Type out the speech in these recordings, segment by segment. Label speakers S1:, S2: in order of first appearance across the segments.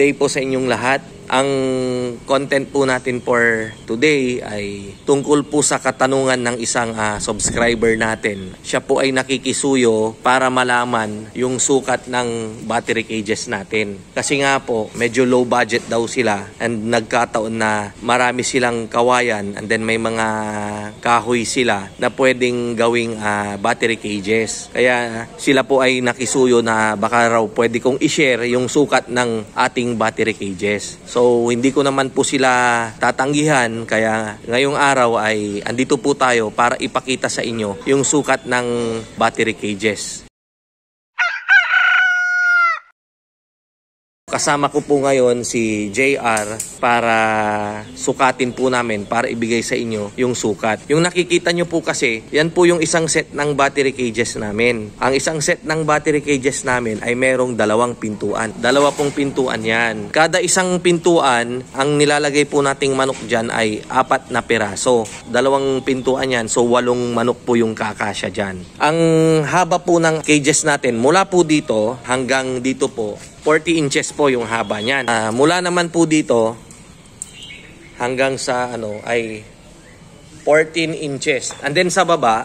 S1: day po sa inyong lahat. Ang content po natin for today ay tungkol po sa katanungan ng isang subscriber natin. Siya po ay nakikisuyo para malaman yung sukat ng battery cages natin. Kasi nga po, medyo low budget daw sila and nagkataon na marami silang kawayan and then may mga kahoy sila na pwedeng gawing battery cages. Kaya sila po ay nakisuyo na baka raw pwede kong i-share yung sukat ng ating battery cages. So, hindi ko naman po sila tatanggihan, kaya ngayong araw ay andito po tayo para ipakita sa inyo yung sukat ng battery cages. Kasama ko po ngayon si JR para sukatin po namin, para ibigay sa inyo yung sukat. Yung nakikita nyo po kasi, yan po yung isang set ng battery cages namin. Ang isang set ng battery cages namin ay merong dalawang pintuan. Dalawa pong pintuan yan. Kada isang pintuan, ang nilalagay po nating manok dyan ay 4 na piraso. Dalawang pintuan yan, so 8 manok po yung kakasya dyan. Ang haba po ng cages natin, mula po dito hanggang dito po, 40 inches po yung haba niyan. Mula naman po dito hanggang sa ay 14 inches. And then sa baba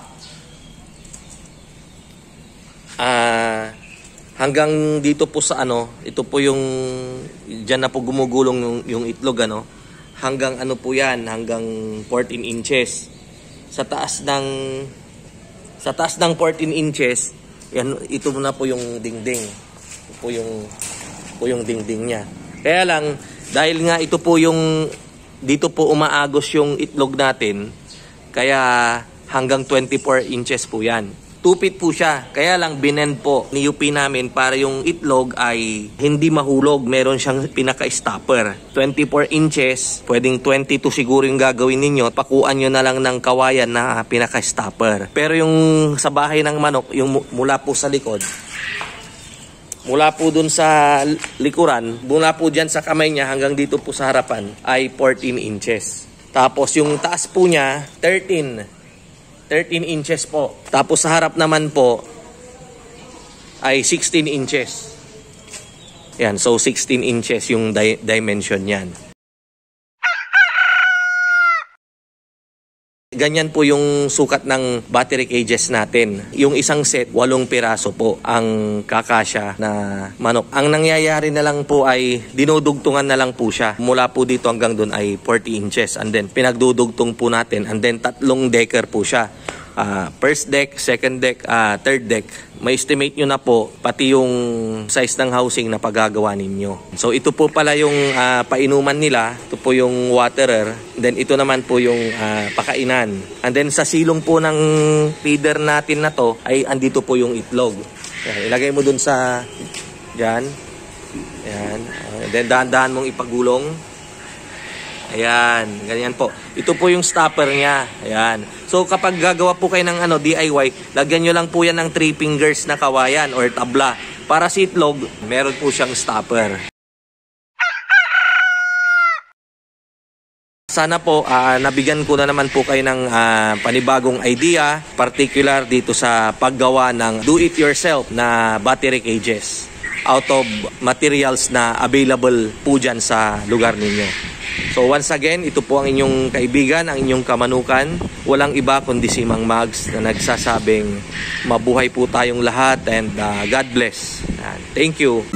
S1: hanggang dito po sa ito po yung diyan na po gumugulong yung itlog hanggang po yan, hanggang 14 inches. Sa taas ng 14 inches, yan, ito na po yung dingding. Po yung dingding niya. Kaya lang, dahil nga ito po yung dito po umaagos yung itlog natin, kaya hanggang 24 inches po yan. 2 feet po siya. Kaya lang binend po ni UP namin para yung itlog ay hindi mahulog. Meron siyang pinaka-stopper. 24 inches, pwedeng 22 siguro yung gagawin ninyo. Pakuan nyo na lang ng kawayan na pinaka-stopper. Pero yung sa bahay ng manok, yung mula po sa likod, mula po dun sa likuran, mula po dyan sa kamay niya hanggang dito po sa harapan ay 14 inches. Tapos yung taas po niya, 13 inches po. Tapos sa harap naman po ay 16 inches. Yan, so 16 inches yung dimension niyan. Ganyan po yung sukat ng battery cages natin. Yung isang set, 8 piraso po ang kakasya na manok. Ang nangyayari na lang po ay dinudugtungan na lang po siya. Mula po dito hanggang doon ay 40 inches. And then pinagdudugtong po natin. And then 3 decker po siya. First deck, second deck, third deck. May estimate nyo na po pati yung size ng housing na paggagawa ninyo. So ito po pala yung painuman nila. Ito po yung waterer. Then ito naman po yung pakainan. And then sa silong po ng feeder natin na to ay andito po yung itlog. Yan, ilagay mo dun sa dyan. Yan. Then dahan-dahan mong ipagulong. Ayan, ganyan po. Ito po yung stopper niya. Ayan. So kapag gagawa po kayo ng DIY, lagyan nyo lang po yan ng 3 fingers na kawayan or tabla. Para sa itlog, meron po siyang stopper. Sana po nabigyan ko na naman po kayo ng panibagong idea, particular dito sa paggawa ng do-it-yourself na battery cages out of materials na available po dyan sa lugar ninyo. So once again, ito po ang inyong kaibigan, ang inyong kamanukan. Walang iba kundi si Mang Mags na nagsasabing mabuhay po tayong lahat and God bless. And thank you.